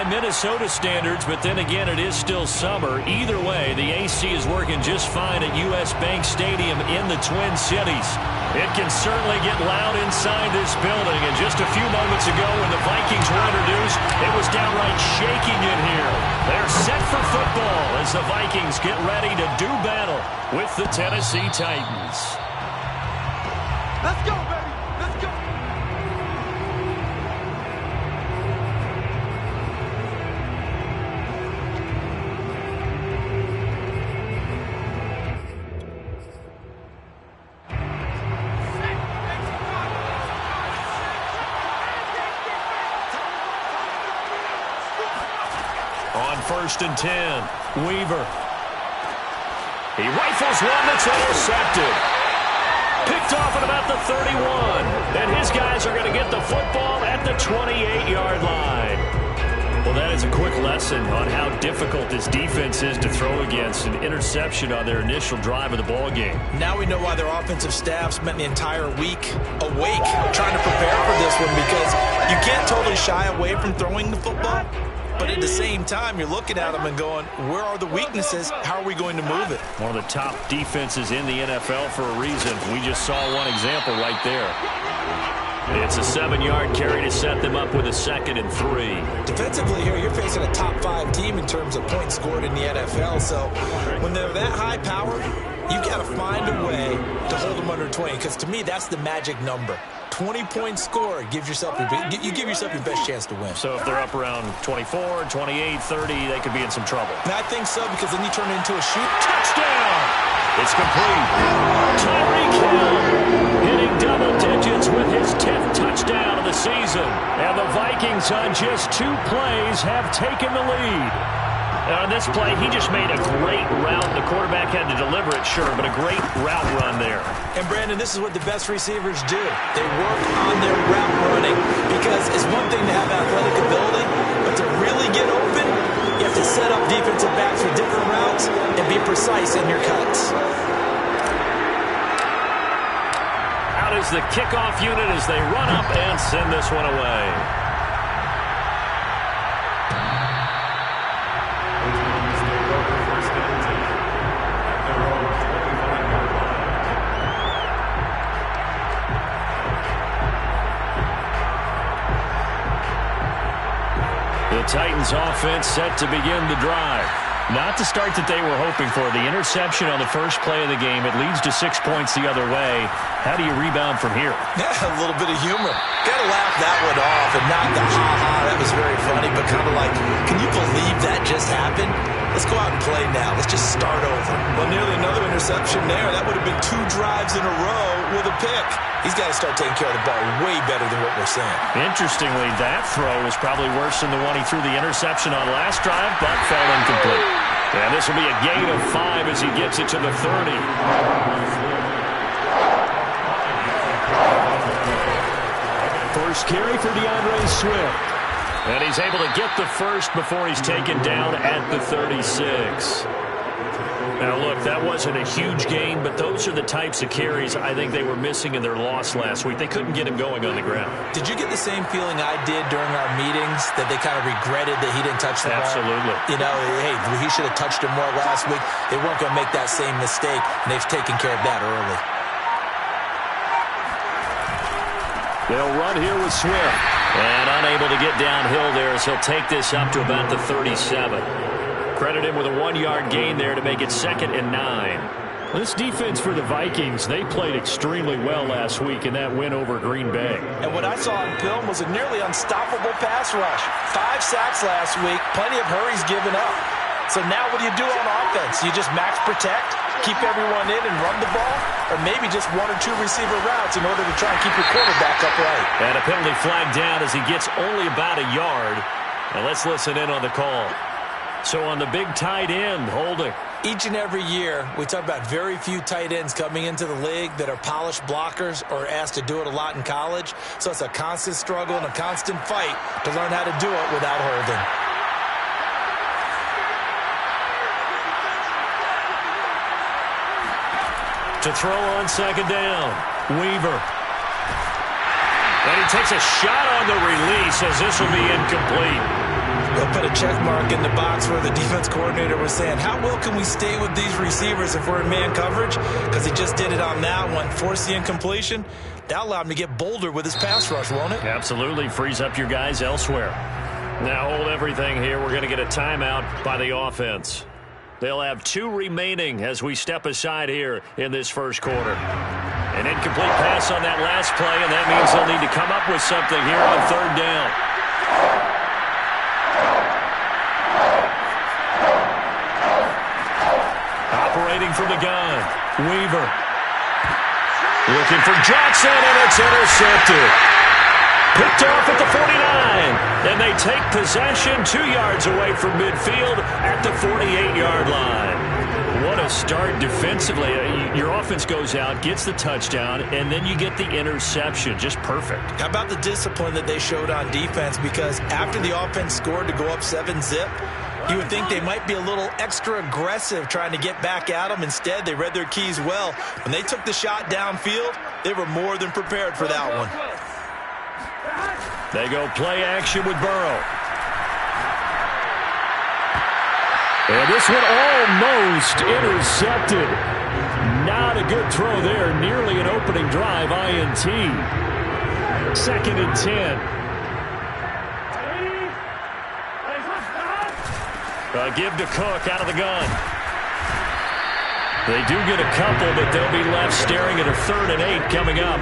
by Minnesota standards, but then again, it is still summer. Either way, the AC is working just fine at U.S. Bank Stadium in the Twin Cities. It can certainly get loud inside this building, and just a few moments ago when the Vikings were introduced, it was downright shaking in here. They're set for football as the Vikings get ready to do battle with the Tennessee Titans. Let's go, baby. Let's go. On 1st and 10, Weaver. He rifles one that's intercepted. Picked off at about the 31. And his guys are going to get the football at the 28-yard line. Well, that is a quick lesson on how difficult this defense is to throw against. An interception on their initial drive of the ball game. Now we know why their offensive staff spent the entire week awake trying to prepare for this one, because you can't totally shy away from throwing the football. But at the same time, you're looking at them and going, where are the weaknesses? How are we going to move it? One of the top defenses in the NFL for a reason. We just saw one example right there. It's a 7-yard carry to set them up with a 2nd and 3. Defensively here, you're facing a top 5 team in terms of points scored in the NFL. So when they're that high powered, you've got to find a way to hold them under 20. Because to me, that's the magic number. 20-point score gives yourself you give yourself your best chance to win. So if they're up around 24, 28, 30, they could be in some trouble. And I think so, because then you turn it into a shoot. Touchdown! It's complete. Tyreek Hill hitting double digits with his 10th touchdown of the season. And the Vikings on just 2 plays have taken the lead. On this play, he just made a great route. The quarterback had to deliver it, sure, but a great route run there. And, Brandon, this is what the best receivers do. They work on their route running, because it's one thing to have athletic ability, but to really get open, you have to set up defensive backs with different routes and be precise in your cuts. Out is the kickoff unit as they run up and send this one away. The Titans offense set to begin the drive. Not the start that they were hoping for. The interception on the first play of the game. It leads to 6 points the other way. How do you rebound from here? Yeah, a little bit of humor. Got to laugh that one off, and not the ha-ha, that was very funny, but kind of like, can you believe that just happened? Let's go out and play now. Let's just start over. Well, nearly another interception there. That would have been 2 drives in a row with a pick. He's got to start taking care of the ball way better than what we're seeing. Interestingly, that throw was probably worse than the one he threw the interception on last drive, but fell incomplete. And this will be a gain of 5 as he gets it to the 30. First carry for DeAndre Swift. And he's able to get the first before he's taken down at the 36. Now, look, that wasn't a huge gain, but those are the types of carries I think they were missing in their loss last week. They couldn't get him going on the ground. Did you get the same feeling I did during our meetings, that they kind of regretted that he didn't touch the ball? Absolutely. You know, hey, he should have touched him more last week. They weren't going to make that same mistake, and they've taken care of that early. They'll run here with Swift. And unable to get downhill there as he'll take this up to about the 37. Credit him with a 1-yard gain there to make it 2nd and 9. This defense for the Vikings, they played extremely well last week in that win over Green Bay. And what I saw on film was a nearly unstoppable pass rush. 5 sacks last week, plenty of hurries given up. So now what do you do on offense? You just max protect, keep everyone in and run the ball, or maybe just 1 or 2 receiver routes in order to try and keep your quarterback upright. And a penalty flag down as he gets only about a yard. Now let's listen in on the call. So on the big tight end, holding. Each and every year, we talk about very few tight ends coming into the league that are polished blockers or asked to do it a lot in college. So it's a constant struggle and a constant fight to learn how to do it without holding. To throw on 2nd down, Weaver. And he takes a shot on the release as this will be incomplete. They'll put a check mark in the box where the defense coordinator was saying, how well can we stay with these receivers if we're in man coverage? Because he just did it on that one, forced the incompletion. That allowed him to get bolder with his pass rush, won't it? Absolutely. Frees up your guys elsewhere. Now hold everything here. We're going to get a timeout by the offense. They'll have 2 remaining as we step aside here in this first quarter. An incomplete pass on that last play, and that means they'll need to come up with something here on 3rd down. Operating from the gun, Weaver. Looking for Johnson, and it's intercepted. Picked off at the 49, and they take possession 2 yards away from midfield at the 48-yard line. What a start defensively. Your offense goes out, gets the touchdown, and then you get the interception. Just perfect. How about the discipline that they showed on defense? Because after the offense scored to go up 7-zip, you would think they might be a little extra aggressive trying to get back at them. Instead, they read their keys well. When they took the shot downfield, they were more than prepared for that one. They go play action with Burrow. And this one almost intercepted. Not a good throw there. Nearly an opening drive, INT. 2nd and 10. Give to Cook out of the gun. They do get a couple, but they'll be left staring at a 3rd and 8 coming up.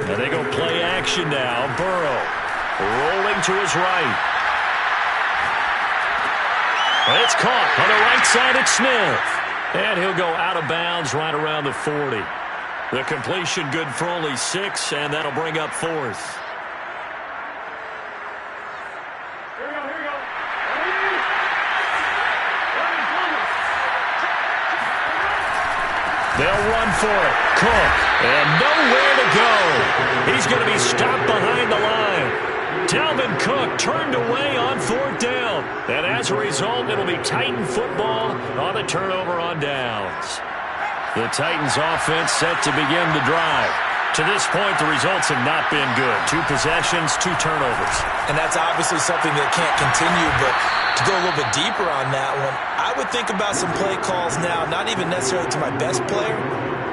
And they go play action now. Burrow rolling to his right. And it's caught on the right side at Smith. And he'll go out of bounds right around the 40. The completion good for only 6, and that'll bring up 4th. They'll run for it. Cook. And nowhere to go. He's going to be stopped behind the line. Dalvin Cook turned away on 4th down. And as a result, it'll be Titan football on the turnover on downs. The Titans offense set to begin the drive. To this point, the results have not been good. 2 possessions, 2 turnovers. And that's obviously something that can't continue, but to go a little bit deeper on that one, I would think about some play calls now, not even necessarily to my best player,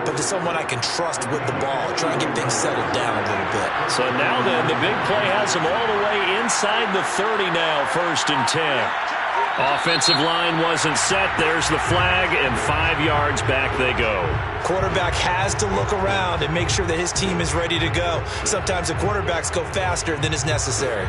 but to someone I can trust with the ball, try and get things settled down a little bit. So now then, the big play has them all the way inside the 30 now, 1st and 10. Offensive line wasn't set. There's the flag, and 5 yards back they go. Quarterback has to look around and make sure that his team is ready to go. Sometimes the quarterbacks go faster than is necessary.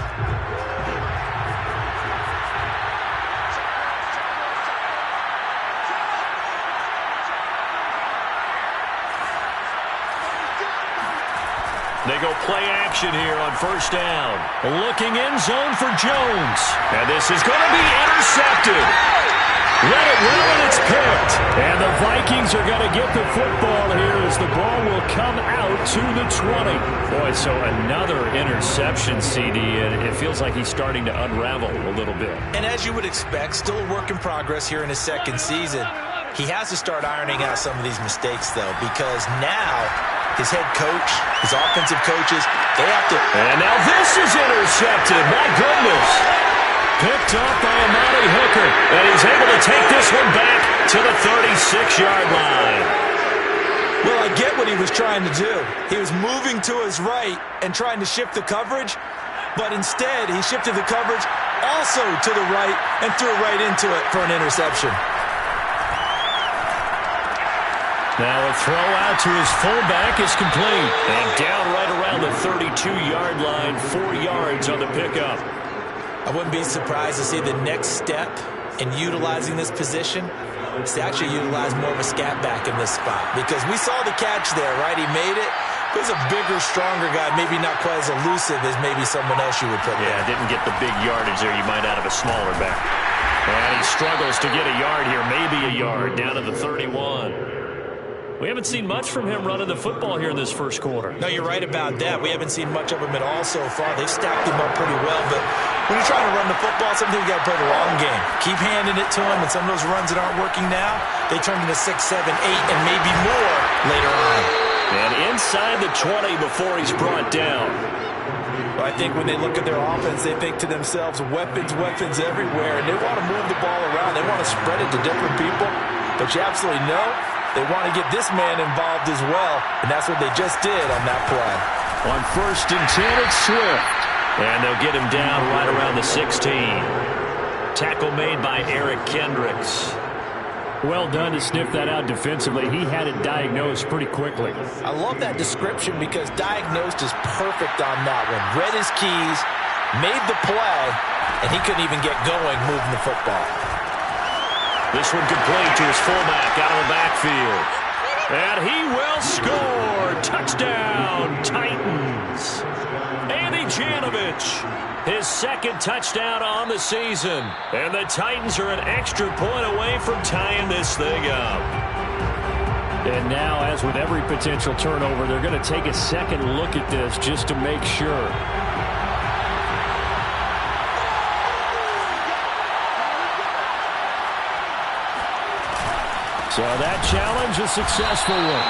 They go play action here on 1st down. Looking in zone for Jones. And this is going to be intercepted. Let it roll, and it's picked. And the Vikings are going to get the football here as the ball will come out to the 20. Boy, so another interception, CD, and it feels like he's starting to unravel a little bit. And as you would expect, still a work in progress here in his 2nd season. He has to start ironing out some of these mistakes, though, because now his head coach, his offensive coaches, they have to... And now this is intercepted. My goodness. Picked up by Amari Hooker. And he's able to take this one back to the 36-yard line. Well, I get what he was trying to do. He was moving to his right and trying to shift the coverage, but instead he shifted the coverage also to the right and threw right into it for an interception. Now a throw out to his fullback is complete. And down right around the 32-yard line, 4 yards on the pickup. I wouldn't be surprised to see the next step in utilizing this position is to actually utilize more of a scat back in this spot. Because we saw the catch there, right? He made it. But he's a bigger, stronger guy, maybe not quite as elusive as maybe someone else you would put there. Yeah, didn't get the big yardage there you might out of a smaller back. And he struggles to get a yard here, maybe a yard, down to the 31. We haven't seen much from him running the football here in this first quarter. No, you're right about that. We haven't seen much of him at all so far. They've stacked him up pretty well, but when you're trying to run the football, sometimes you got to play the long game. Keep handing it to him, and some of those runs that aren't working now, they turn into 6, 7, 8, and maybe more later on. And inside the 20 before he's brought down. Well, I think when they look at their offense, they think to themselves, weapons, weapons everywhere, and they want to move the ball around. They want to spread it to different people, but you absolutely know they want to get this man involved as well, and that's what they just did on that play. On 1st and 10, it's Swift. And they'll get him down right around the 16. Tackle made by Eric Kendricks. Well done to sniff that out defensively. He had it diagnosed pretty quickly. I love that description because diagnosed is perfect on that one. Read his keys, made the play, and he couldn't even get going moving the football. This one complete to his fullback out of the backfield. And he will score. Touchdown, Titans. Andy Janovich, his 2nd touchdown on the season. And the Titans are an extra point away from tying this thing up. And now, as with every potential turnover, they're going to take a second look at this just to make sure. So that challenge, a successful one.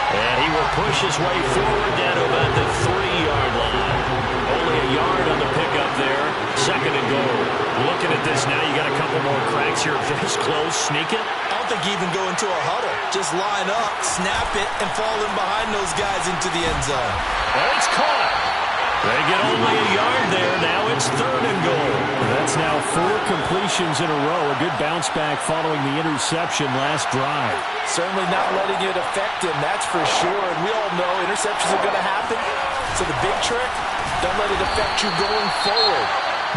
And he will push his way forward down to about the 3-yard line. Only a yard on the pickup there. 2nd and goal. Looking at this now, you got a couple more cracks here. This close, sneak it. I don't think you even go into a huddle. Just line up, snap it, and fall in behind those guys into the end zone. Oh, it's caught. They get only a yard there. Now it's 3rd and goal. That's now 4 completions in a row. A good bounce back following the interception last drive. Certainly not letting it affect him, that's for sure. And we all know interceptions are going to happen. So the big trick, don't let it affect you going forward.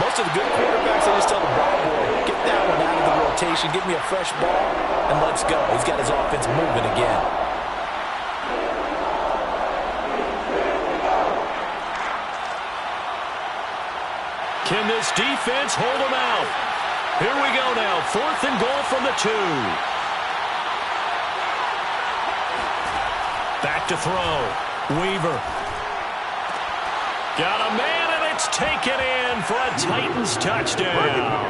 Most of the good quarterbacks, they just tell the ball boy, get that one out of the rotation, give me a fresh ball, and let's go. He's got his offense moving again. Can this defense hold him out? Here we go now. 4th and goal from the 2. Back to throw. Weaver. Got a man, and it's taken in for a Titans touchdown.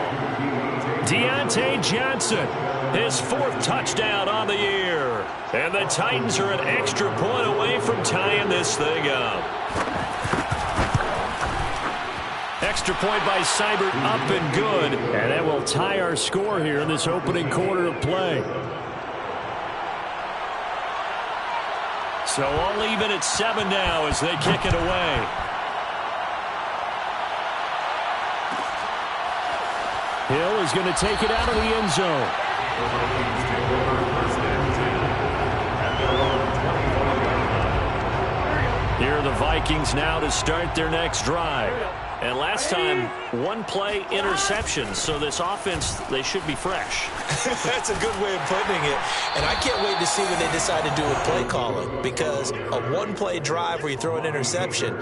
Deontay Johnson, his 4th touchdown on the year. And the Titans are an extra point away from tying this thing up. Extra point by Seibert, up and good. And that will tie our score here in this opening quarter of play. So all even at 7 now as they kick it away. Hill is going to take it out of the end zone. Here are the Vikings now to start their next drive. And last time, 1 play interception. So this offense, they should be fresh. That's a good way of putting it. And I can't wait to see what they decide to do with play calling. Because a 1-play drive where you throw an interception,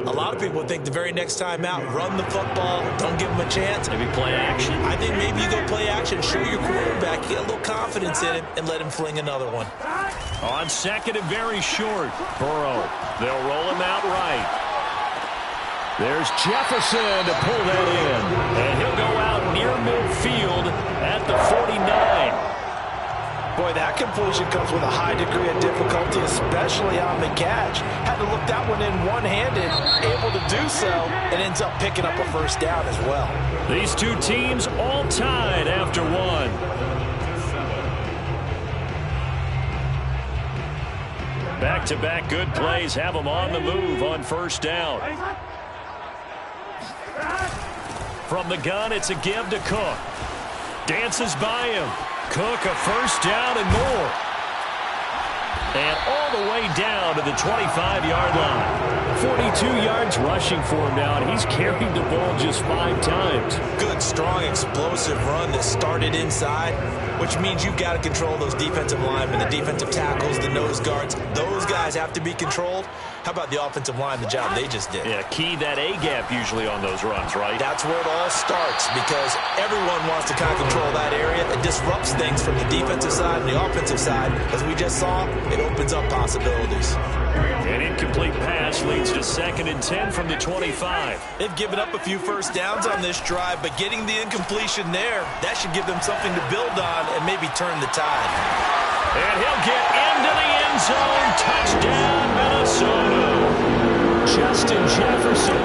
a lot of people think the very next time out, run the football, don't give them a chance. Maybe play action. I think maybe you go play action, show your quarterback, get a little confidence in him, and let him fling another one. On 2nd and very short. Burrow. They'll roll him out right. There's Jefferson to pull that in. And he'll go out near midfield at the 49. Boy, that completion comes with a high degree of difficulty, especially on the catch. Had to look that one in one-handed, able to do so, and ends up picking up a 1st down as well. These 2 teams all tied after 1. Back-to-back good plays have them on the move on 1st down. From the gun, it's a give to Cook. Dances by him. Cook, a 1st down and more. And all the way down to the 25-yard line. 42 yards rushing for him now, and he's carried the ball just 5 times. Good, strong, explosive run that started inside, which means you've got to control those defensive linemen, the defensive tackles, the nose guards. Those guys have to be controlled. How about the offensive line, the job they just did? Yeah, key that A-gap usually on those runs, right? That's where it all starts because everyone wants to kind of control that area. It disrupts things from the defensive side and the offensive side. As we just saw, it opens up possibilities. An incomplete pass leads to 2nd and 10 from the 25. They've given up a few 1st downs on this drive, but getting the incompletion there, that should give them something to build on and maybe turn the tide. And he'll get into the end zone. Touchdown, Minnesota. Justin Jefferson,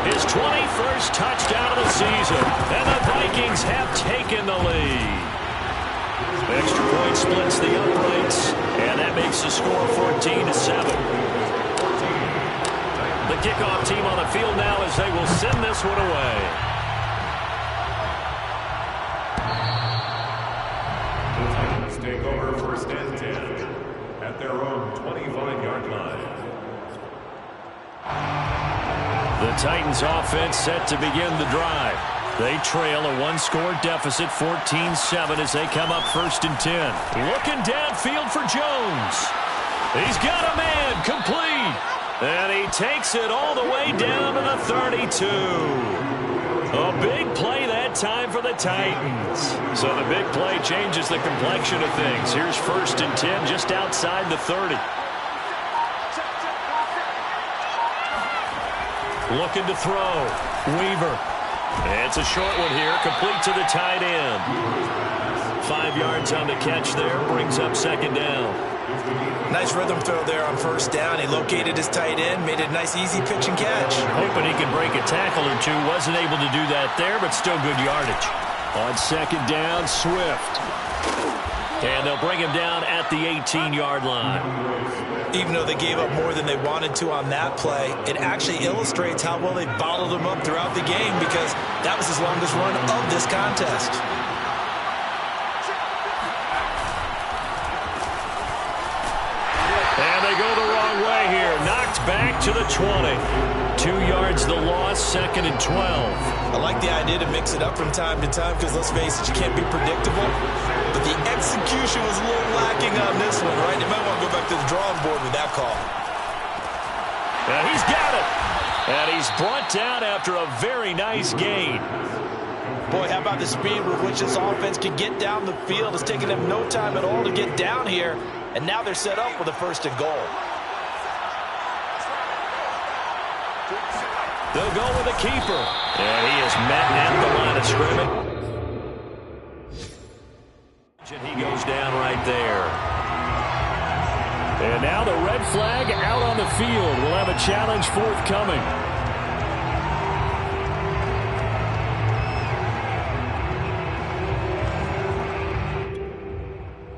his 21st touchdown of the season, and the Vikings have taken the lead. Extra point splits the uprights, and that makes the score 14-7. The kickoff team on the field now as they will send this one away. The Titans take over first and 10 at their own 25-yard line. The Titans offense set to begin the drive. They trail a one-score deficit, 14-7, as they come up first and 10. Looking downfield for Jones. He's got a man, complete. And he takes it all the way down to the 32. A big play that time for the Titans. So the big play changes the complexion of things. Here's first and 10 just outside the 30. Looking to throw. Weaver. It's a short one here, complete to the tight end. 5 yards on the catch there, brings up second down. Nice rhythm throw there on first down. He located his tight end, made a nice easy pitch and catch. Hoping he could break a tackle or two. Wasn't able to do that there, but still good yardage. On second down, Swift. And they'll bring him down at the 18-yard line. Even though they gave up more than they wanted to on that play, it actually illustrates how well they bottled him up throughout the game because that was his longest run of this contest. And they go the wrong way here. Knocked back to the 20. 2 yards the loss, second and 12. I like the idea to mix it up from time to time because, let's face it, you can't be predictable. But the execution was a little lacking on this one, right? You might want to go back to the drawing board with that call. And he's got it. And he's brought down after a very nice gain. Boy, how about the speed with which this offense can get down the field? It's taken them no time at all to get down here. And now they're set up with a first and goal. They'll go with a keeper. And he is met at the line of scrimmage. And he goes down right there. And now the red flag out on the field. We'll have a challenge forthcoming.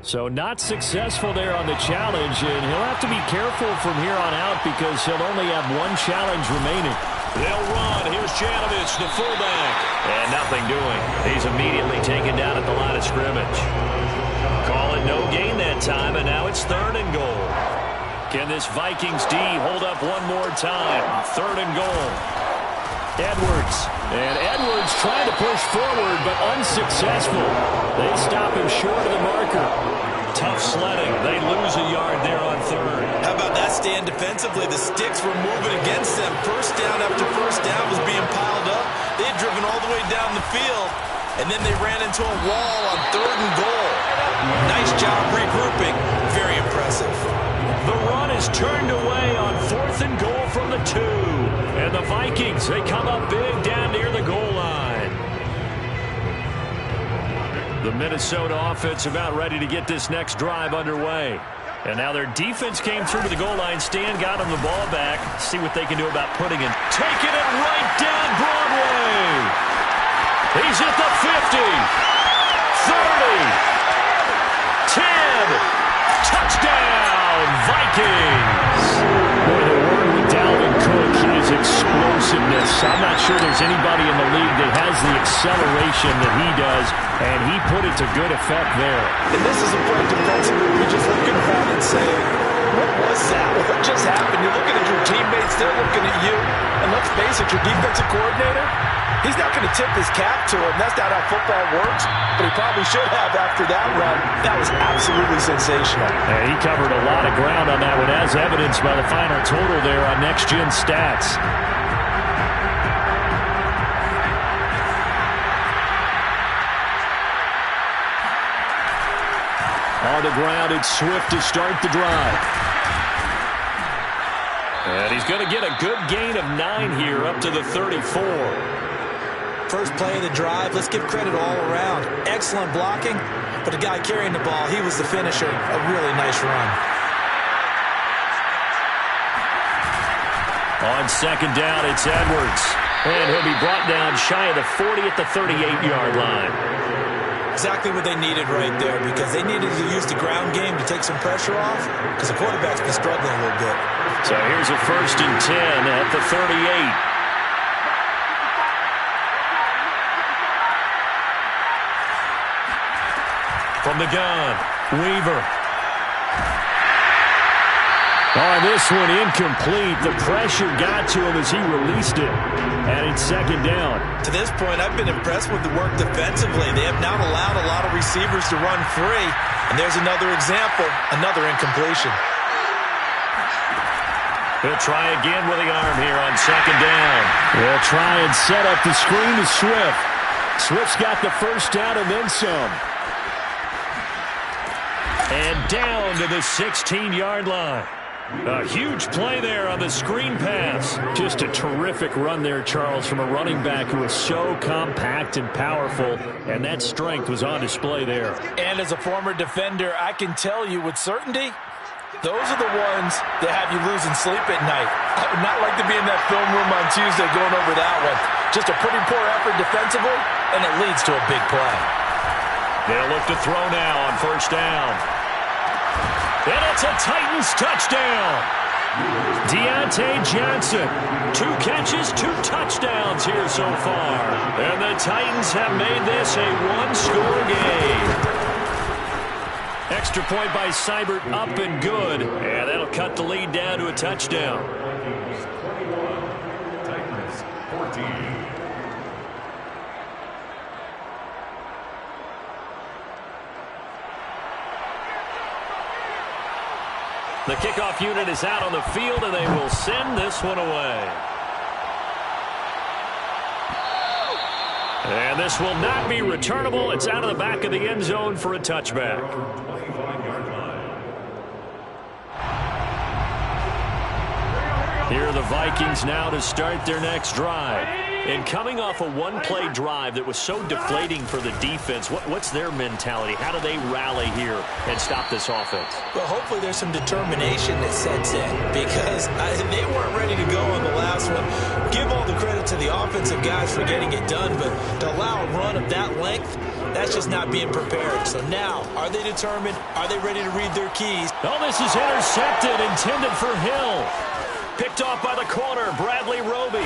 So not successful there on the challenge, and he'll have to be careful from here on out because he'll only have one challenge remaining. They'll run. Here's Janovich, the fullback. And nothing doing. He's immediately taken down at the line of scrimmage. Call it no gain that time, and now it's third and goal. Can this Vikings D hold up one more time? Third and goal. Edwards. And Edwards trying to push forward, but unsuccessful. They stop him short of the marker. Tough sledding. They lose a yard there on third. How about that stand defensively? The sticks were moving against them. First down after first down was being piled up. They had driven all the way down the field, and then they ran into a wall on third and goal. Nice job regrouping. Very impressive. The run is turned away on fourth and goal from the 2. And the Vikings, they come up big down near the goal line. The Minnesota offense about ready to get this next drive underway. And now their defense came through to the goal line stand, got them the ball back. See what they can do about putting it. Taking it right down Broadway. He's at the 50. 30. 10. Touchdown, Vikings. Boy, the word with Dalvin Cook is explosiveness. I'm not sure there's anybody in the league that has the acceleration that he does, and he put it to good effect there. And this is a play defensively. You're just looking around and saying, what was that? What just happened? You're looking at your teammates. They're looking at you. And let's face it, your defensive coordinator, he's not going to tip his cap to him. That's not how football works, but he probably should have after that run. That was absolutely sensational. And he covered a lot of ground on that one, as evidenced by the final total there on Next Gen Stats. On the ground, it's Swift to start the drive. And he's going to get a good gain of 9 here up to the 34. First play of the drive, let's give credit all around. Excellent blocking, but the guy carrying the ball, he was the finisher. A really nice run. On second down, it's Edwards. And he'll be brought down shy of the 40 at the 38-yard line. Exactly what they needed right there, because they needed to use the ground game to take some pressure off, because the quarterback's been struggling a little bit. So here's a 1st and 10 at the 38. From the gun, Weaver. On this one, incomplete. The pressure got to him as he released it. And it's second down. To this point, I've been impressed with the work defensively. They have not allowed a lot of receivers to run free. And there's another example, another incompletion. He'll try again with the arm here on second down. They'll try and set up the screen to Swift. Swift's got the first down and then some. And down to the 16-yard line. A huge play there on the screen pass. Just a terrific run there, Charles, from a running back who is so compact and powerful, and that strength was on display there. And as a former defender, I can tell you with certainty, those are the ones that have you losing sleep at night. I would not like to be in that film room on Tuesday going over that one. Just a pretty poor effort defensively, and it leads to a big play. They'll look to throw now on first down. And it's a Titans touchdown. Deontay Johnson, 2 catches, 2 touchdowns here so far. And the Titans have made this a one-score game. Extra point by Seibert, up and good. And that'll cut the lead down to a touchdown. Titans 14. The kickoff unit is out on the field, and they will send this one away. And this will not be returnable. It's out of the back of the end zone for a touchback. 25-yard line. Here are the Vikings now to start their next drive. And coming off a one-play drive that was so deflating for the defense, what's their mentality? How do they rally here and stop this offense? Well, hopefully there's some determination that sets in, because they weren't ready to go on the last one. Give all the credit to the offensive guys for getting it done, but to allow a run of that length, that's just not being prepared. So now, are they determined? Are they ready to read their keys? Oh, this is intercepted, intended for Hill. Picked off by the corner, Bradley Roby.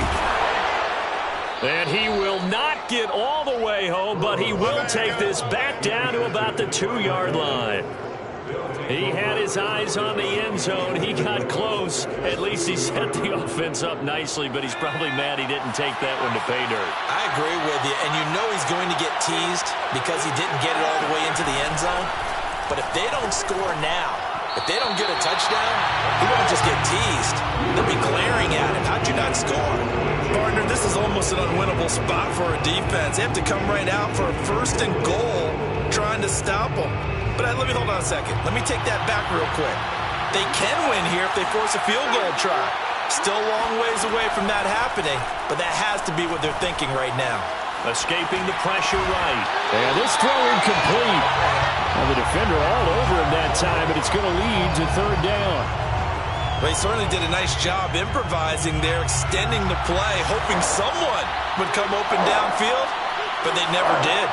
And he will not get all the way home, but he will take this back down to about the 2-yard line. He had his eyes on the end zone. He got close. At least he set the offense up nicely, but he's probably mad he didn't take that one to pay dirt. I agree with you, and you know he's going to get teased because he didn't get it all the way into the end zone. But if they don't score now, if they don't get a touchdown, he won't just get teased. They'll be glaring at him. How'd you not score? Partner, this is almost an unwinnable spot for a defense. They have to come right out for a 1st and goal trying to stop them. But let me hold on a second. Let me take that back real quick. They can win here if they force a field goal try. Still a long ways away from that happening, but that has to be what they're thinking right now. Escaping the pressure right. And this throw incomplete. Well, the defender all over him that time, but it's going to lead to 3rd down. They certainly did a nice job improvising there, extending the play, hoping someone would come open downfield, but they never did.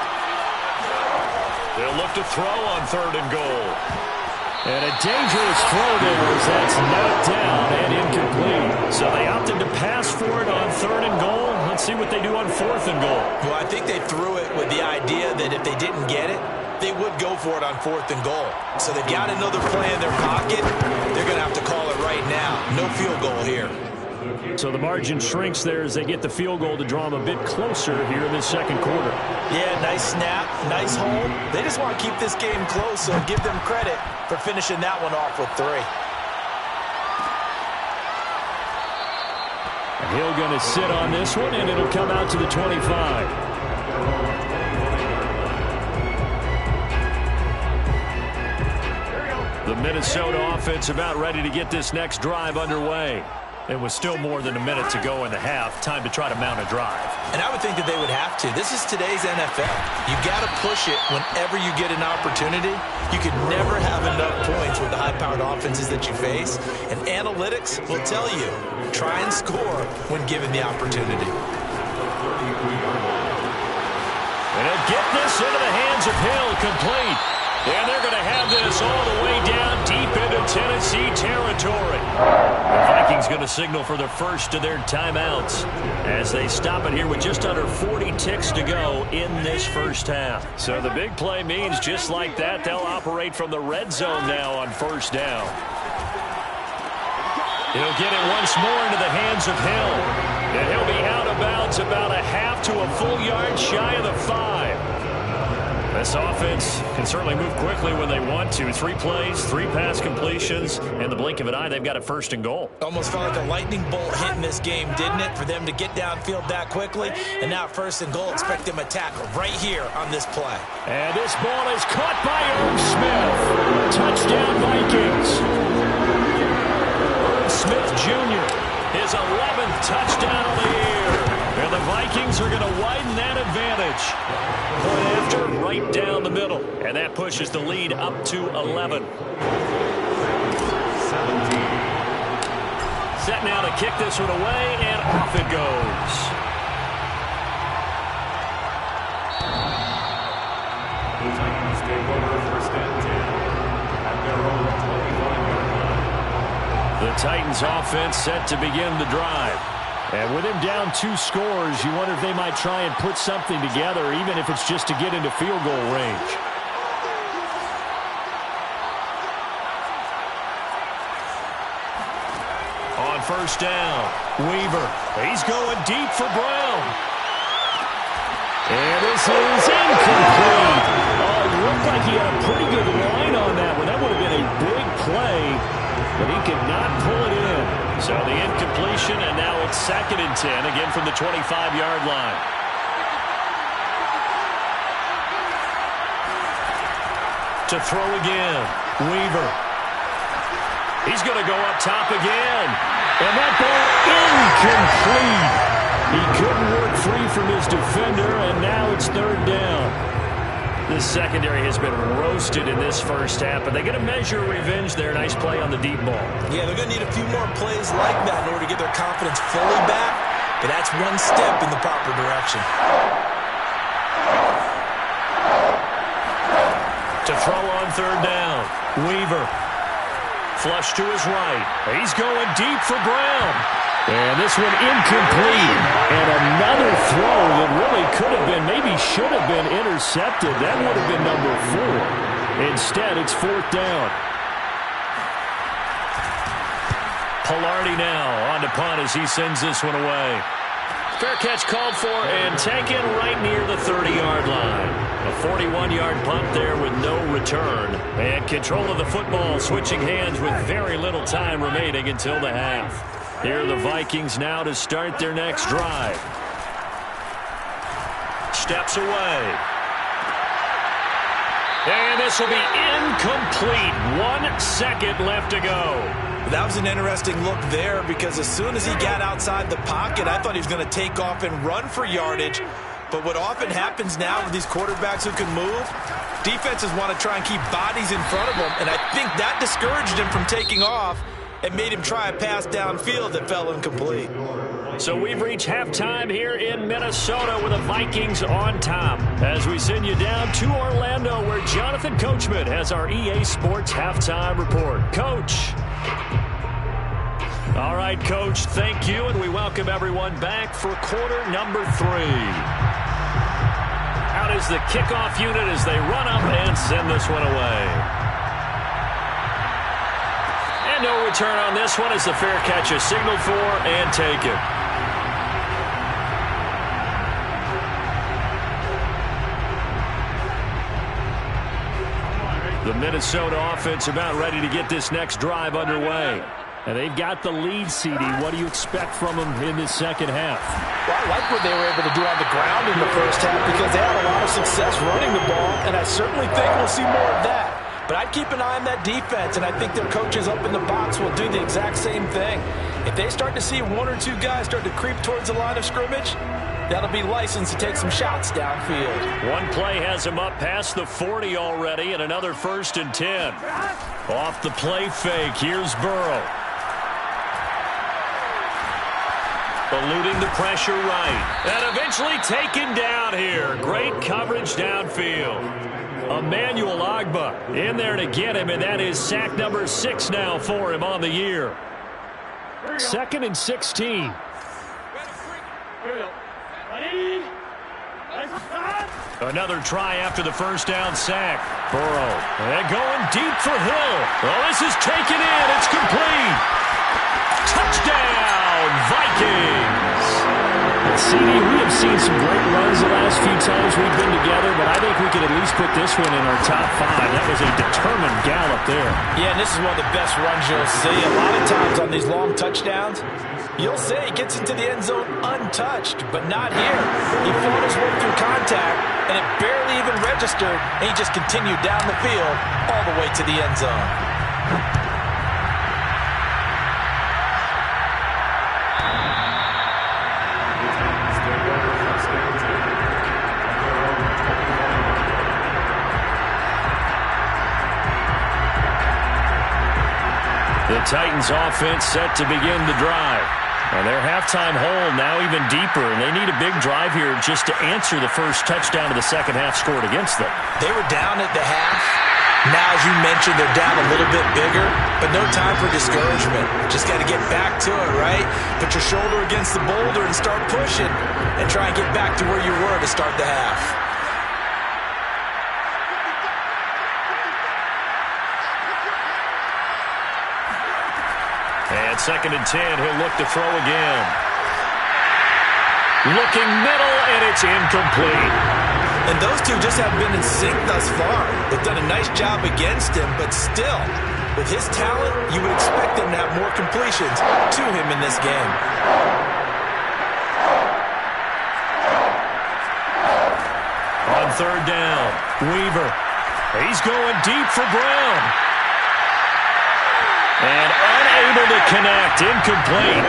They'll look to throw on 3rd and goal. And a dangerous throw there as that's knocked down and incomplete. So they opted to pass for it on 3rd and goal. Let's see what they do on 4th and goal. Well, I think they threw it with the idea that if they didn't get it, they would go for it on 4th and goal. So they've got another play in their pocket. They're going to have to call it right now. No field goal here. So the margin shrinks there as they get the field goal to draw them a bit closer here in this 2nd quarter. Yeah, nice snap, nice hold. They just want to keep this game close, so give them credit for finishing that one off with 3. Hill going to sit on this one, and it'll come out to the 25. The Minnesota offense about ready to get this next drive underway. It was still more than a minute to go in the half. Time to try to mount a drive. And I would think that they would have to. This is today's NFL. You got to push it whenever you get an opportunity. You could never have enough points with the high-powered offenses that you face. And analytics will tell you, try and score when given the opportunity. And he'll get this into the hands of Hill, complete. And they're going to have this all the way down deep into Tennessee territory. The Vikings going to signal for the first of their timeouts as they stop it here with just under 40 ticks to go in this first half. So the big play means just like that, they'll operate from the red zone now on first down. He'll get it once more into the hands of Hill. And he'll be out of bounds about a half to a full yard shy of the 5. This offense can certainly move quickly when they want to. 3 plays, 3 pass completions. In the blink of an eye, they've got a first and goal. Almost felt like a lightning bolt hit in this game, didn't it? For them to get downfield that quickly. And now first and goal, expect them to tackle right here on this play. And this ball is caught by Irv Smith. Touchdown, Vikings. Irv Smith Jr., his 11th touchdown of the year. And the Vikings are going to widen that advantage. Point after, right down the middle. And that pushes the lead up to 11. 17. Set now to kick this one away, and off it goes. The Titans take over first and 10 at their own 21-yard line. The Titans offense set to begin the drive. And with him down 2 scores, you wonder if they might try and put something together, even if it's just to get into field goal range. On first down, Weaver. He's going deep for Brown. And this is incomplete. Oh, it looked like he had a pretty good line on that one. That would have been a big play, but he could not pull it in. So the incompletion, and now it's 2nd and 10, again from the 25-yard line. To throw again, Weaver. He's going to go up top again. And that ball incomplete. He couldn't work free from his defender, and now it's 3rd down. This secondary has been roasted in this first half, but they're going to measure revenge there. Nice play on the deep ball. Yeah, they're going to need a few more plays like that in order to get their confidence fully back, but that's one step in the proper direction. To throw on 3rd down, Weaver. Flush to his right. He's going deep for Brown. And this one incomplete. And another throw that really could have been, maybe should have been intercepted. That would have been number 4. Instead, it's 4th down. Pilardi now on to punt as he sends this one away. Fair catch called for and taken right near the 30-yard line. A 41-yard punt there with no return. And control of the football switching hands with very little time remaining until the half. Here are the Vikings now to start their next drive. Steps away. And this will be incomplete. 1 second left to go. That was an interesting look there because as soon as he got outside the pocket, I thought he was going to take off and run for yardage. But what often happens now with these quarterbacks who can move, defenses want to try and keep bodies in front of them, and I think that discouraged him from taking off and made him try a pass downfield that fell incomplete. So we've reached halftime here in Minnesota with the Vikings on top. As we send you down to Orlando where Jonathan Coachman has our EA Sports Halftime Report. Coach. All right, Coach, thank you, and we welcome everyone back for quarter number 3. Out is the kickoff unit as they run up and send this one away. And no return on this one as the fair catch is signaled for and taken. The Minnesota offense about ready to get this next drive underway. And they've got the lead, CD. What do you expect from them in this second half? Well, I like what they were able to do on the ground in the first half because they had a lot of success running the ball, and I certainly think we'll see more of that. But I'd keep an eye on that defense, and I think their coaches up in the box will do the exact same thing. If they start to see one or two guys start to creep towards the line of scrimmage, that'll be licensed to take some shots downfield. One play has him up past the 40 already, and another 1st and 10. Off the play fake, here's Burrow. Eluding the pressure right. And eventually taken down here. Great coverage downfield. Emmanuel Ogbah in there to get him, and that is sack number 6 now for him on the year. 2nd and 16. Another try after the 1st down sack. Burrow. And going deep for Hill. Well, this is taken in. It's complete. Touchdown, Vikings. CD, we have seen some great runs the last few times we've been together, but I think we could at least put this one in our top 5. That was a determined gallop there. Yeah, and this is one of the best runs you'll see. A lot of times on these long touchdowns, you'll say he gets into the end zone untouched, but not here. He fought his way through contact, and it barely even registered, and he just continued down the field all the way to the end zone. The Titans offense set to begin the drive. And their halftime hole now even deeper, and they need a big drive here just to answer the first touchdown of the second half scored against them. They were down at the half. Now, as you mentioned, they're down a little bit bigger, but no time for discouragement. Just got to get back to it, right? Put your shoulder against the boulder and start pushing, and try and get back to where you were to start the half. And 2nd and 10, he'll look to throw again. Looking middle, and it's incomplete. And those two just haven't been in sync thus far. They've done a nice job against him, but still, with his talent, you would expect him to have more completions to him in this game. On 3rd down, Weaver. He's going deep for Brown. And unable to connect, incomplete.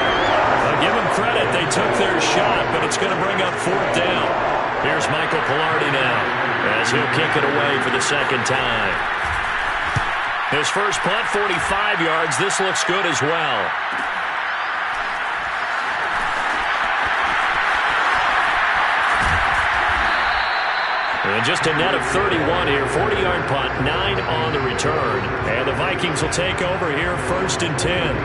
I'll give them credit, they took their shot, but it's going to bring up 4th down. Here's Michael Pilardi now, as he'll kick it away for the 2nd time. His first punt, 45 yards. This looks good as well. And just a net of 31 here. 40-yard punt, 9 on the return. And the Vikings will take over here, 1st and 10.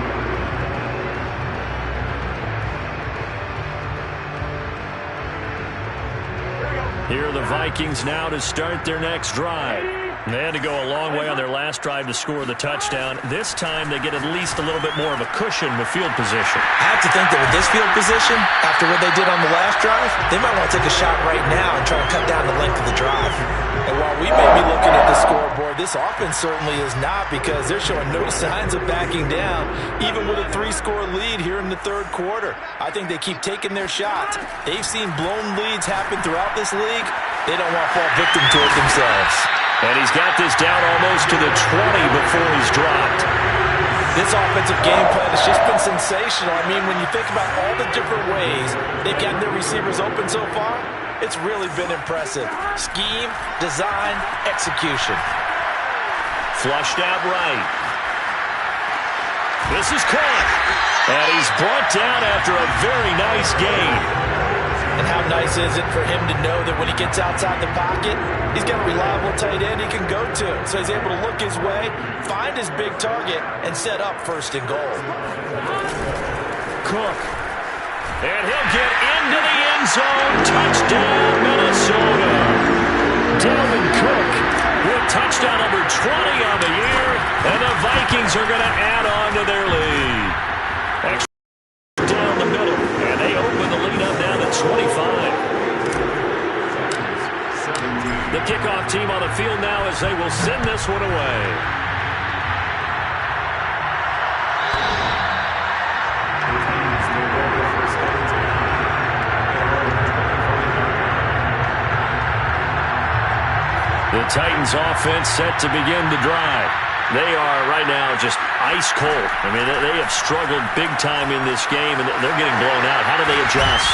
Here are the Vikings now to start their next drive. They had to go a long way on their last drive to score the touchdown. This time they get at least a little bit more of a cushion with field position. I have to think that with this field position, after what they did on the last drive, they might want to take a shot right now and try to cut down the length of the drive. And while we may be looking at the scoreboard, this offense certainly is not, because they're showing no signs of backing down, even with a 3-score lead here in the 3rd quarter. I think they keep taking their shots. They've seen blown leads happen throughout this league. They don't want to fall victim to it themselves. And he's got this down almost to the 20 before he's dropped. This offensive game plan has just been sensational. I mean, when you think about all the different ways they've gotten their receivers open so far, it's really been impressive. Scheme, design, execution. Flushed out right. This is caught. And he's brought down after a very nice gain. And how nice is it for him to know that when he gets outside the pocket, he's got a reliable tight end he can go to. So he's able to look his way, find his big target, and set up 1st and goal. Cook. And he'll get into the end zone. Touchdown, Minnesota. Dalvin Cook with touchdown number 20 on the year. And the Vikings are going to add on to their lead. Down the middle. And they open the lead up now to 25. The kickoff team on the field now as they will send this one away. The The Titans offense set to begin the drive. They are right now just ice cold. I mean, they have struggled big time in this game, and they're getting blown out. How do they adjust?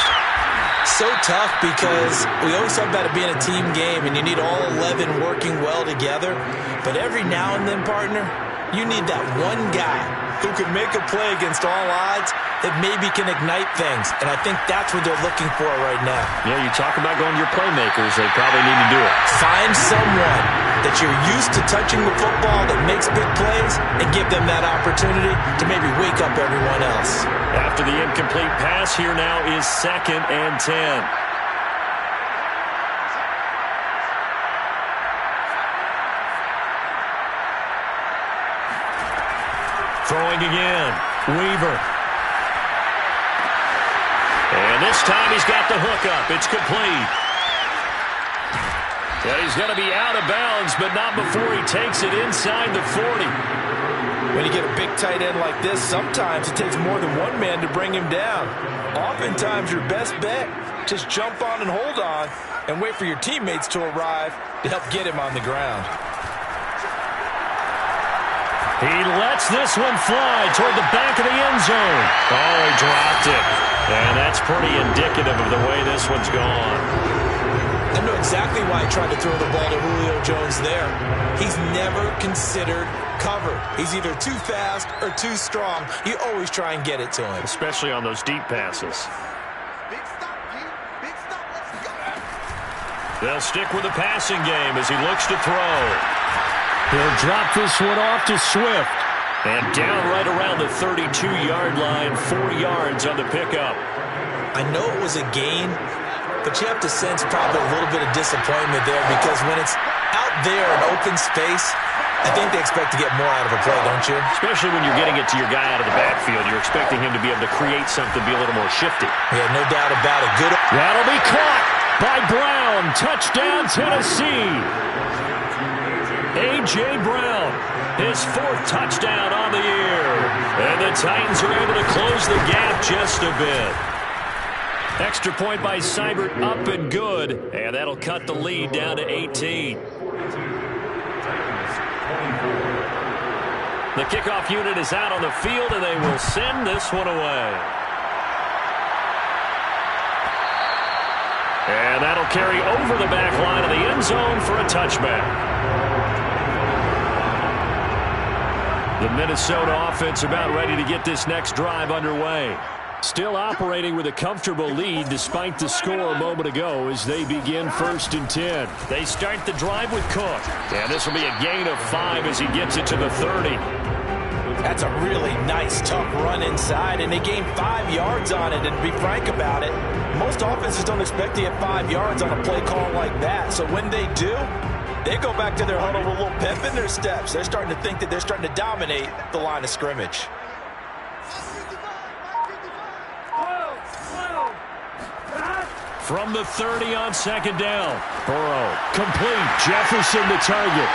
So tough because we always talk about it being a team game, and you need all 11 working well together. But every now and then, partner, you need that one guy who can make a play against all odds that maybe can ignite things. And I think that's what they're looking for right now. Yeah, you talk about going to your playmakers. They probably need to do it. Find someone that you're used to touching the football that makes big plays and give them that opportunity to maybe wake up everyone else. After the incomplete pass, here now is 2nd and 10. Throwing again. Weaver. And this time he's got the hook up. It's complete. And he's going to be out of bounds, but not before he takes it inside the 40. When you get a big tight end like this, sometimes it takes more than one man to bring him down. Oftentimes, your best bet, just jump on and hold on and wait for your teammates to arrive to help get him on the ground. He lets this one fly toward the back of the end zone. Oh, he dropped it. And that's pretty indicative of the way this one's gone. I know exactly why he tried to throw the ball to Julio Jones there. He's never considered cover. He's either too fast or too strong. You always try and get it to him. Especially on those deep passes. They'll stick with the passing game as he looks to throw. He'll drop this one off to Swift. And down right around the 32-yard line, 4 yards on the pickup. I know it was a gain, but you have to sense probably a little bit of disappointment there because when it's out there in open space, I think they expect to get more out of a play, don't you? Especially when you're getting it to your guy out of the backfield. You're expecting him to be able to create something, be a little more shifty. Yeah, no doubt about it. Good. That'll be caught by Brown. Touchdown, Tennessee. A.J. Brown, his 4th touchdown on the year. And the Titans are able to close the gap just a bit. Extra point by Seibert, up and good. And that'll cut the lead down to 18. The kickoff unit is out on the field, and they will send this one away. And that'll carry over the back line of the end zone for a touchback. The Minnesota offense about ready to get this next drive underway. Still operating with a comfortable lead despite the score a moment ago as they begin 1st and 10. They start the drive with Cook. And this will be a gain of 5 as he gets it to the 30. That's a really nice, tough run inside, and they gained 5 yards on it. And to be frank about it, most offenses don't expect to get 5 yards on a play call like that. So when they do, they go back to their huddle with a little pep in their steps. They're starting to think that they're starting to dominate the line of scrimmage. From the 30 on 2nd down. Burrow, complete. Jefferson the target.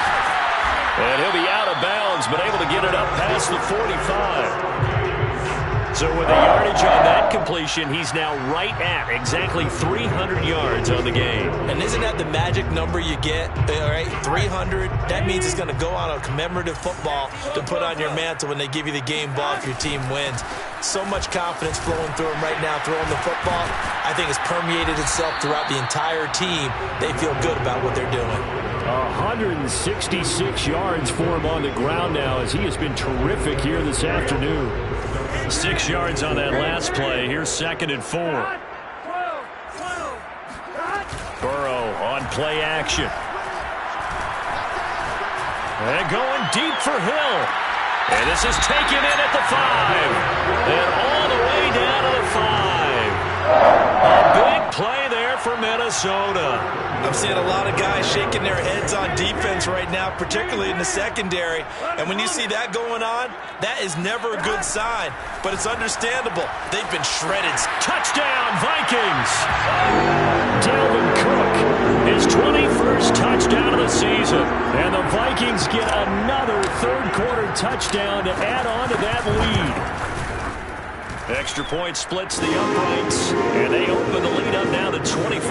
And he'll be out of bounds, but able to get it up past the 45. So with the yardage on that completion, he's now right at exactly 300 yards on the game. And isn't that the magic number you get? All right, 300. That means it's going to go on a commemorative football to put on your mantle when they give you the game ball if your team wins. So much confidence flowing through him right now, throwing the football. I think it's permeated itself throughout the entire team. They feel good about what they're doing. 166 yards for him on the ground now as he has been terrific here this afternoon. 6 yards on that last play. Here's 2nd and 4. Burrow on play action. And going deep for Hill. And this is taken in at the 5. And all the way down to the 5. A big play there for Minnesota. I'm seeing a lot of guys shaking their heads on defense right now, particularly in the secondary. And when you see that going on, that is never a good sign. But it's understandable. They've been shredded. Touchdown, Vikings! Dalvin Cook, his 21st touchdown of the season. And the Vikings get another third-quarter touchdown to add on to that lead. Extra point splits the uprights, and they open the lead up now to 25.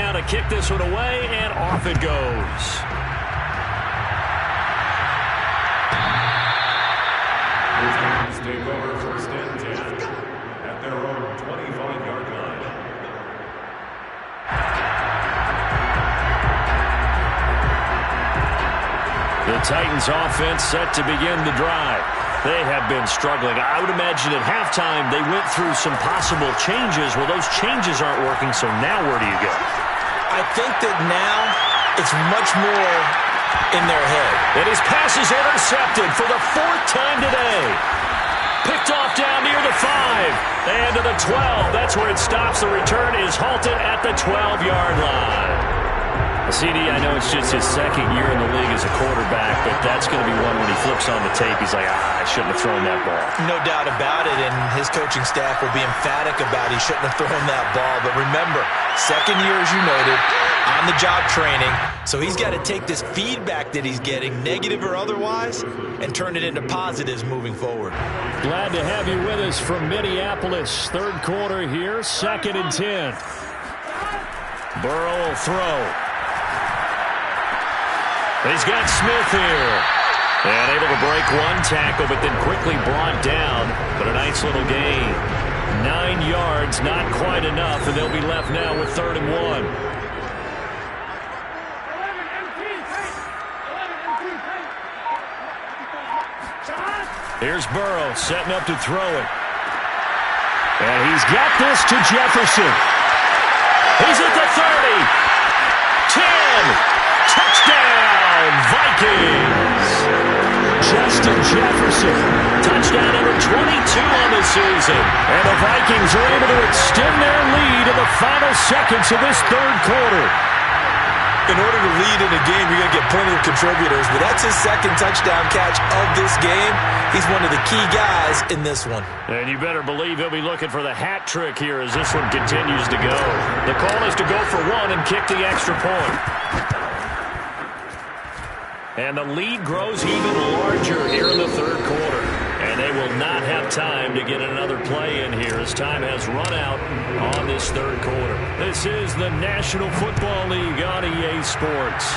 now to kick this one away, and off it goes. Take over first and 10 at their own 25-yard line. The Titans offense set to begin the drive. They have been struggling. I would imagine at halftime they went through some possible changes. Well, those changes aren't working, so now where do you go? I think that now it's much more in their head. And his pass is intercepted for the 4th time today. Picked off down near the 5 and to the 12. That's where it stops. The return is halted at the 12-yard line. CD, I know it's just his 2nd year in the league as a quarterback, but that's going to be one when he flips on the tape. He's like, I shouldn't have thrown that ball. No doubt about it, and his coaching staff will be emphatic about he shouldn't have thrown that ball. But remember, 2nd year, as you noted, on-the-job training, so he's got to take this feedback that he's getting, negative or otherwise, and turn it into positives moving forward. Glad to have you with us from Minneapolis. 3rd quarter here, 2nd and 10. Burrow will throw. He's got Smith here. And able to break one tackle, but then quickly brought down. But a nice little gain. 9 yards, not quite enough, and they'll be left now with 3rd and 1. Here's Burrow setting up to throw it. And he's got this to Jefferson. He's at the 30. 10. Touchdown, Vikings! Justin Jefferson. Touchdown number 22 on the season. And the Vikings are able to extend their lead in the final seconds of this 3rd quarter. In order to lead in a game, you're going to get plenty of contributors, but that's his 2nd touchdown catch of this game. He's one of the key guys in this one. And you better believe he'll be looking for the hat trick here as this one continues to go. The call is to go for one and kick the extra point. And the lead grows even larger here in the 3rd quarter. And they will not have time to get another play in here as time has run out on this 3rd quarter. This is the National Football League on EA Sports.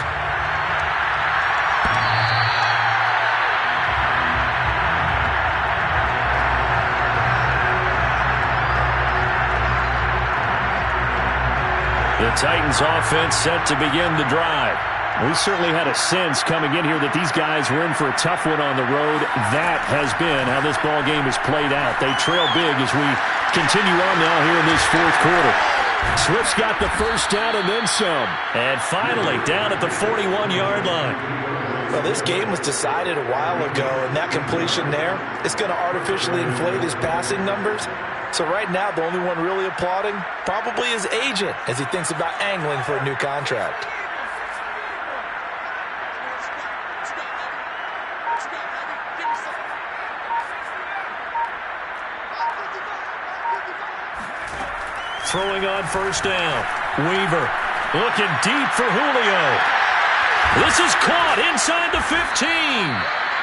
The Titans offense set to begin the drive. We certainly had a sense coming in here that these guys were in for a tough one on the road. That has been how this ball game has played out. They trail big as we continue on now here in this 4th quarter. Swift's got the first down and then some. And finally down at the 41-yard line. Well, this game was decided a while ago, and that completion there is going to artificially inflate his passing numbers. So right now, the only one really applauding probably his agent as he thinks about angling for a new contract. Throwing on first down. Weaver looking deep for Julio. This is caught inside the 15.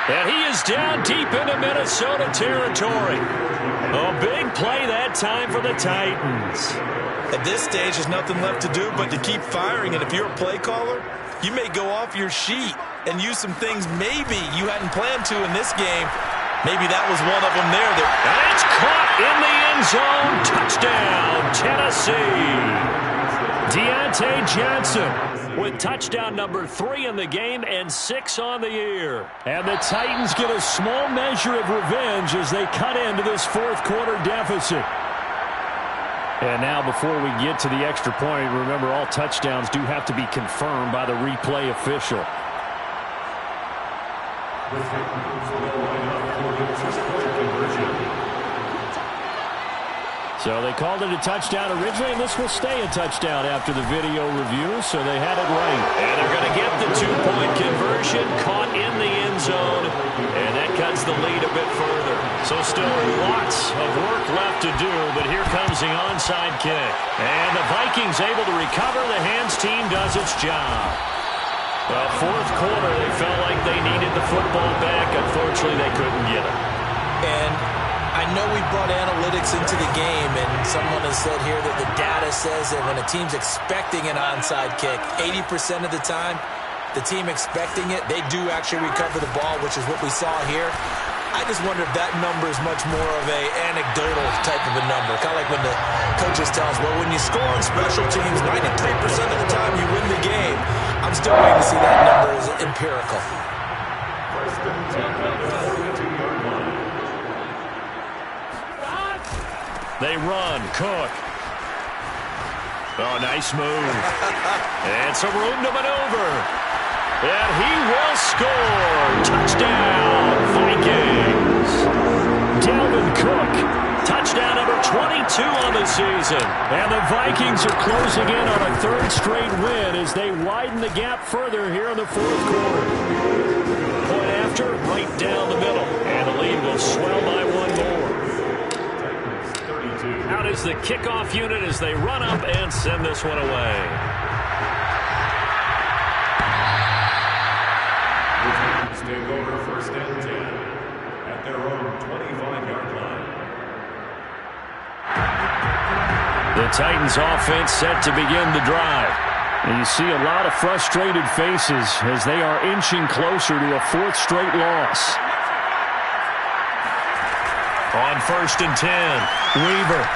And he is down deep into Minnesota territory. A big play that time for the Titans. At this stage, there's nothing left to do but to keep firing. And if you're a play caller, you may go off your sheet and use some things maybe you hadn't planned to in this game. Maybe that was one of them there. And it's caught in the end zone. Touchdown, Tennessee. Deontay Johnson with touchdown number 3 in the game and 6 on the year. And the Titans get a small measure of revenge as they cut into this 4th quarter deficit. And now before we get to the extra point, remember all touchdowns do have to be confirmed by the replay official. So they called it a touchdown originally, and this will stay a touchdown after the video review, so they had it right. And they're going to get the 2-point conversion, caught in the end zone, and that cuts the lead a bit further. So still lots of work left to do, but here comes the onside kick. And the Vikings able to recover. The hands team does its job. Well, 4th quarter, they felt like they needed the football back. Unfortunately, they couldn't get it. And I know we brought analytics into the game, and someone has said here that the data says that when a team's expecting an onside kick, 80% of the time, the team expecting it, they do actually recover the ball, which is what we saw here. I just wonder if that number is much more of a anecdotal type of a number. Kind of like when the coaches tell us, well, when you score on special teams, 93% of the time you win the game. I'm still waiting to see that number as empirical. They run. Cook. Oh, nice move. And some room to maneuver. And he will score. Touchdown, Vikings. Dalvin Cook. Touchdown number 22 on the season. And the Vikings are closing in on a third straight win as they widen the gap further here in the fourth quarter. Point after, right down the middle. And the lead will swell by one more. Out is the kickoff unit as they run up and send this one away. Take over first and 10 at their own 25-yard line. The Titans offense set to begin the drive. And you see a lot of frustrated faces as they are inching closer to a fourth straight loss. On first and 10, Weaver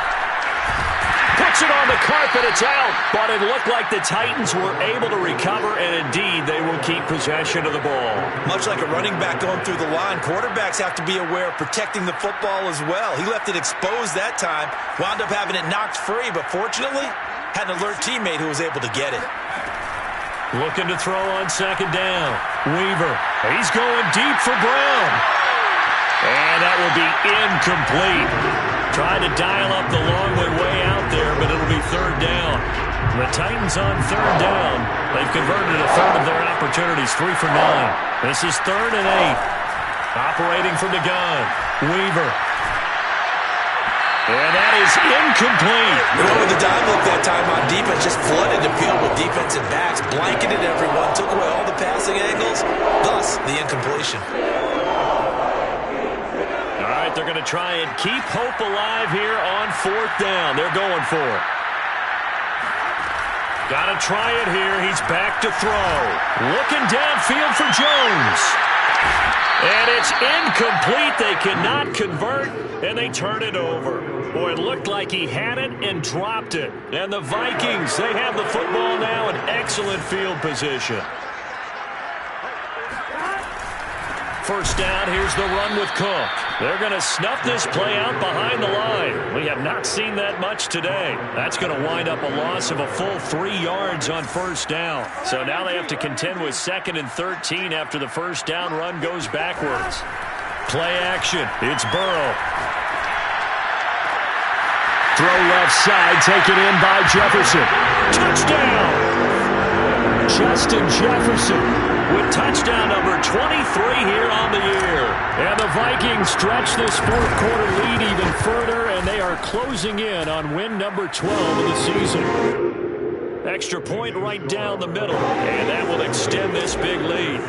puts it on the carpet. It's out, but it looked like the Titans were able to recover, and indeed they will keep possession of the ball. Much like a running back going through the line, quarterbacks have to be aware of protecting the football as well. He left it exposed that time, wound up having it knocked free, but fortunately had an alert teammate who was able to get it. Looking to throw on second down. Weaver, he's going deep for Brown. And that will be incomplete. Tried to dial up the long way out there, but it'll be third down. The Titans on third down. They've converted a third of their opportunities, 3 for 9. This is 3rd and 8. Operating from the gun. Weaver. And that is incomplete. They went with the dime look that time on defense, just flooded the field with defensive backs, blanketed everyone, took away all the passing angles, thus the incompletion. They're going to try and keep hope alive here on 4th down. They're going for it. Got to try it here. He's back to throw. Looking downfield for Jones. And it's incomplete. They cannot convert, and they turn it over. Boy, it looked like he had it and dropped it. And the Vikings, they have the football now in excellent field position. First down, here's the run with Cook. They're going to snuff this play out behind the line. We have not seen that much today. That's going to wind up a loss of a full 3 yards on first down. So now they have to contend with 2nd and 13 after the first down run goes backwards. Play action. It's Burrow. Throw left side, taken in by Jefferson. Touchdown! Justin Jefferson with touchdown number 23 here on the year. And the Vikings stretch this fourth quarter lead even further, and they are closing in on win number 12 of the season. Extra point right down the middle, and that will extend this big lead.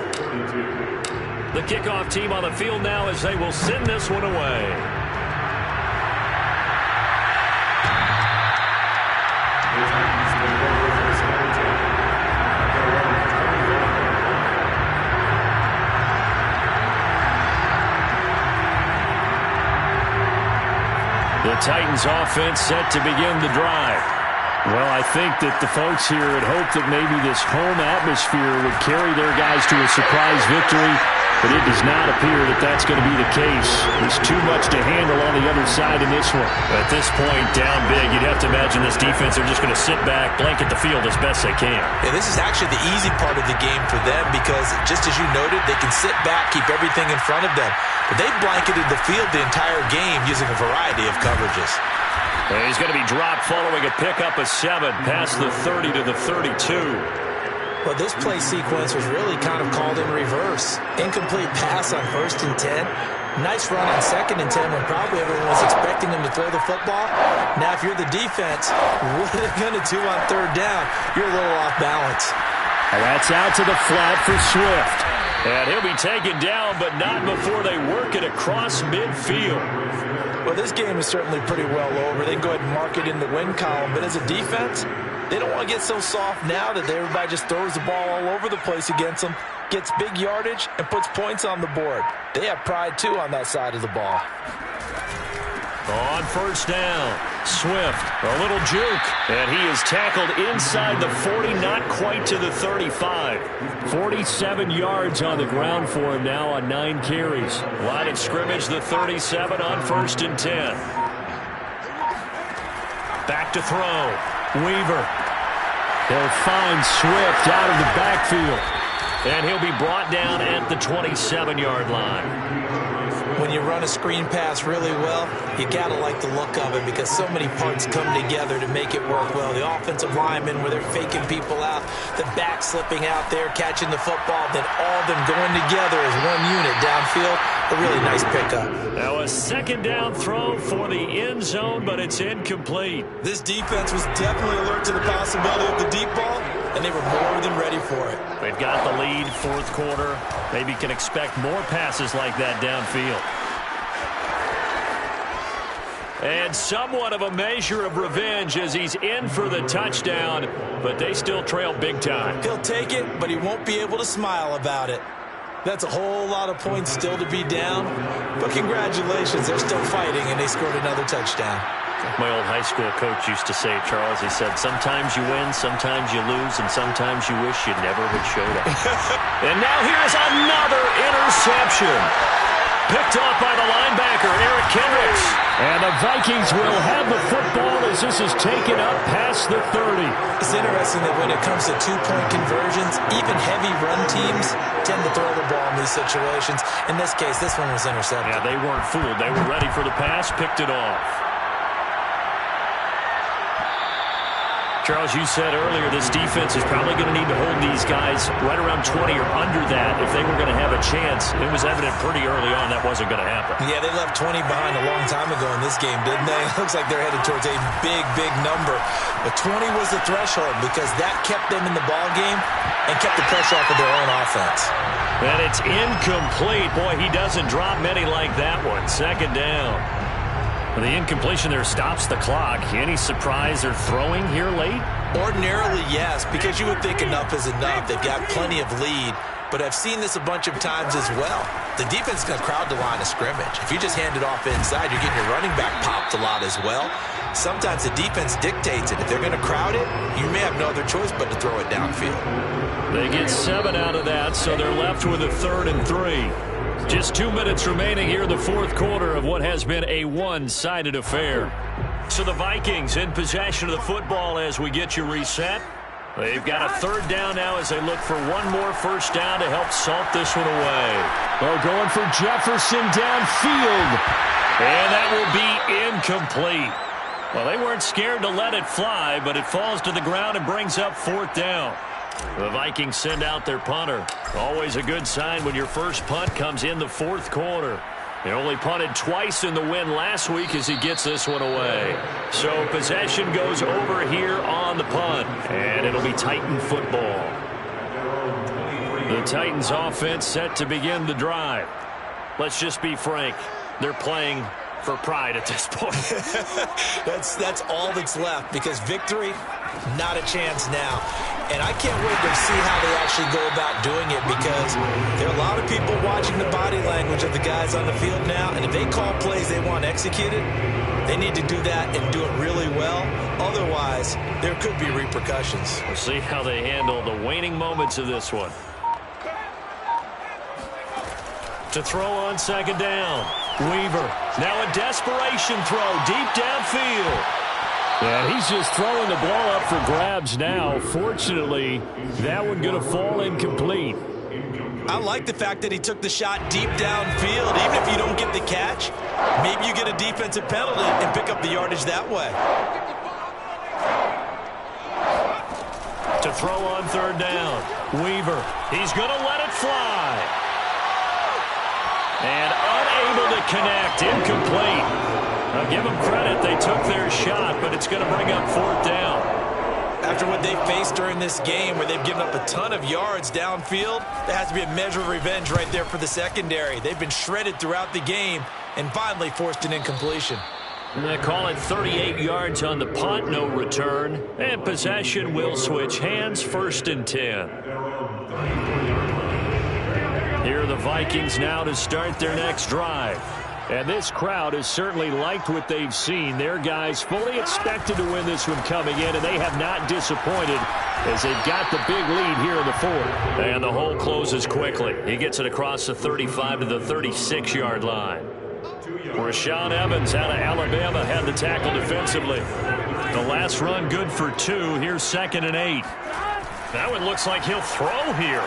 The kickoff team on the field now as they will send this one away. The Titans offense set to begin the drive. Well, I think that the folks here had hoped that maybe this home atmosphere would carry their guys to a surprise victory, but it does not appear that that's going to be the case. There's too much to handle on the other side in this one. At this point, down big, you'd have to imagine this defense are just going to sit back, blanket the field as best they can. Yeah, this is actually the easy part of the game for them because, just as you noted, they can sit back, keep everything in front of them. But they blanketed the field the entire game using a variety of coverages. And he's going to be dropped following a pickup of 7 past the 30 to the 32. Well, this play sequence was really kind of called in reverse. Incomplete pass on 1st and 10. Nice run on 2nd and 10 when probably everyone was expecting him to throw the football. Now, if you're the defense, what are they going to do on 3rd down? You're a little off balance. And that's out to the flat for Swift. And he'll be taken down, but not before they work it across midfield. Well, this game is certainly pretty well over. They can go ahead and mark it in the win column. But as a defense, they don't want to get so soft now that everybody just throws the ball all over the place against them, gets big yardage, and puts points on the board. They have pride, too, on that side of the ball. On first down, Swift, a little juke, and he is tackled inside the 40, not quite to the 35. 47 yards on the ground for him now on 9 carries. Line of scrimmage, the 37 on 1st and 10. Back to throw, Weaver. They'll find Swift out of the backfield, and he'll be brought down at the 27-yard line. When you run a screen pass really well, you got to like the look of it because so many parts come together to make it work well. The offensive linemen, where they're faking people out, the back slipping out there, catching the football, then all of them going together as one unit downfield. A really nice pickup. Now a 2nd down throw for the end zone, but it's incomplete. This defense was definitely alert to the possibility of the deep ball, and they were more than ready for it. They've got the lead, 4th quarter. Maybe can expect more passes like that downfield. And somewhat of a measure of revenge as he's in for the touchdown, but they still trail big time. He'll take it, but he won't be able to smile about it. That's a whole lot of points still to be down, but congratulations, they're still fighting, and they scored another touchdown. My old high school coach used to say, Charles, he said, sometimes you win, sometimes you lose, and sometimes you wish you never had showed up. And now here's another interception. Picked off by the linebacker, Eric Kendricks. And the Vikings will have the football as this is taken up past the 30. It's interesting that when it comes to two-point conversions, even heavy run teams tend to throw the ball in these situations. In this case, this one was intercepted. Yeah, they weren't fooled. They were ready for the pass, picked it off. Charles, you said earlier this defense is probably going to need to hold these guys right around 20 or under that if they were going to have a chance. It was evident pretty early on that wasn't going to happen. Yeah, they left 20 behind a long time ago in this game, didn't they? It looks like they're headed towards a big, big number. But 20 was the threshold because that kept them in the ball game and kept the pressure off of their own offense. And it's incomplete. Boy, he doesn't drop many like that one. 2nd down. The incompletion there stops the clock. Any surprise they're throwing here late? Ordinarily, yes, because you would think enough is enough. They've got plenty of lead, but I've seen this a bunch of times as well. The defense is going to crowd the line of scrimmage. If you just hand it off inside, you're getting your running back popped a lot as well. Sometimes the defense dictates it. If they're going to crowd it, you may have no other choice but to throw it downfield. They get 7 out of that, so they're left with a 3rd and 3. Just 2 minutes remaining here in the 4th quarter of what has been a one-sided affair. So the Vikings in possession of the football as we get you reset. They've got a 3rd down now as they look for one more first down to help salt this one away. Oh, going for Jefferson downfield. And that will be incomplete. Well, they weren't scared to let it fly, but it falls to the ground and brings up 4th down. The Vikings send out their punter. Always a good sign when your first punt comes in the 4th quarter. They only punted twice in the win last week as he gets this one away. So possession goes over here on the punt, and it'll be Titan football. The Titans offense set to begin the drive. Let's just be frank. They're playing for pride at this point. That's all that's left because victory, not a chance now. And I can't wait to see how they actually go about doing it because there are a lot of people watching the body language of the guys on the field now, and if they call plays they want executed, they need to do that and do it really well. Otherwise, there could be repercussions. We'll see how they handle the waning moments of this one. To throw on 2nd down, Weaver. Now a desperation throw deep downfield. Yeah, he's just throwing the ball up for grabs now. Fortunately, that one going to fall incomplete. I like the fact that he took the shot deep downfield. Even if you don't get the catch, maybe you get a defensive penalty and pick up the yardage that way. To throw on 3rd down, Weaver. He's going to let it fly. And unable to connect, incomplete. I'll give them credit. They took their shot, but it's going to bring up 4th down. After what they faced during this game where they've given up a ton of yards downfield, there has to be a measure of revenge right there for the secondary. They've been shredded throughout the game and finally forced an incompletion. And they call it 38 yards on the punt, no return. And possession will switch hands, 1st and 10. Here are the Vikings now to start their next drive. And this crowd has certainly liked what they've seen. Their guys fully expected to win this one coming in, and they have not disappointed as they've got the big lead here in the 4th. And the hole closes quickly. He gets it across the 35 to the 36-yard line. Rashaan Evans out of Alabama had the tackle defensively. The last run good for 2. Here's 2nd and 8. That one looks like he'll throw here.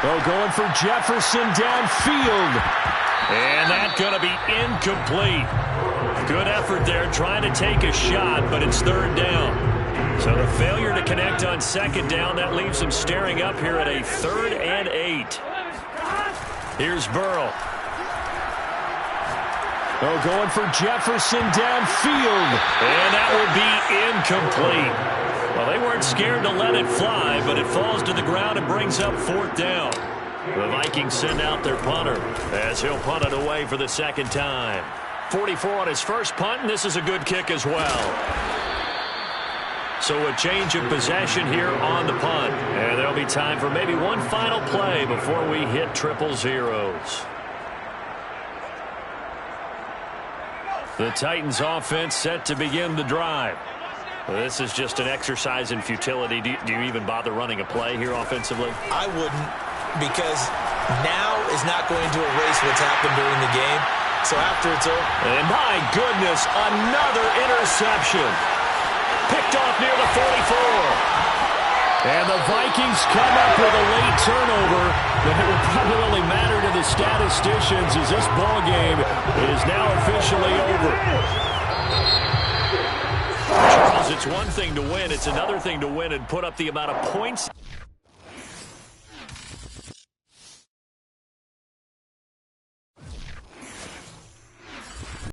Oh, going for Jefferson downfield. And that's going to be incomplete. Good effort there trying to take a shot, but it's 3rd down. So the failure to connect on 2nd down, that leaves them staring up here at a 3rd and 8. Here's Burrow. Oh, going for Jefferson downfield. And that will be incomplete. Well, they weren't scared to let it fly, but it falls to the ground and brings up 4th down. The Vikings send out their punter as he'll punt it away for the 2nd time. 44 on his first punt, and this is a good kick as well. So a change of possession here on the punt. And there'll be time for maybe one final play before we hit 000. The Titans offense set to begin the drive. Well, this is just an exercise in futility. Do you even bother running a play here offensively? I wouldn't, because now is not going to erase what's happened during the game. So after it's over. And my goodness, another interception. Picked off near the 44. And the Vikings come up with a late turnover, but it will probably only matter to the statisticians as this ball game is now officially over. Charles, it's one thing to win. It's another thing to win and put up the amount of points.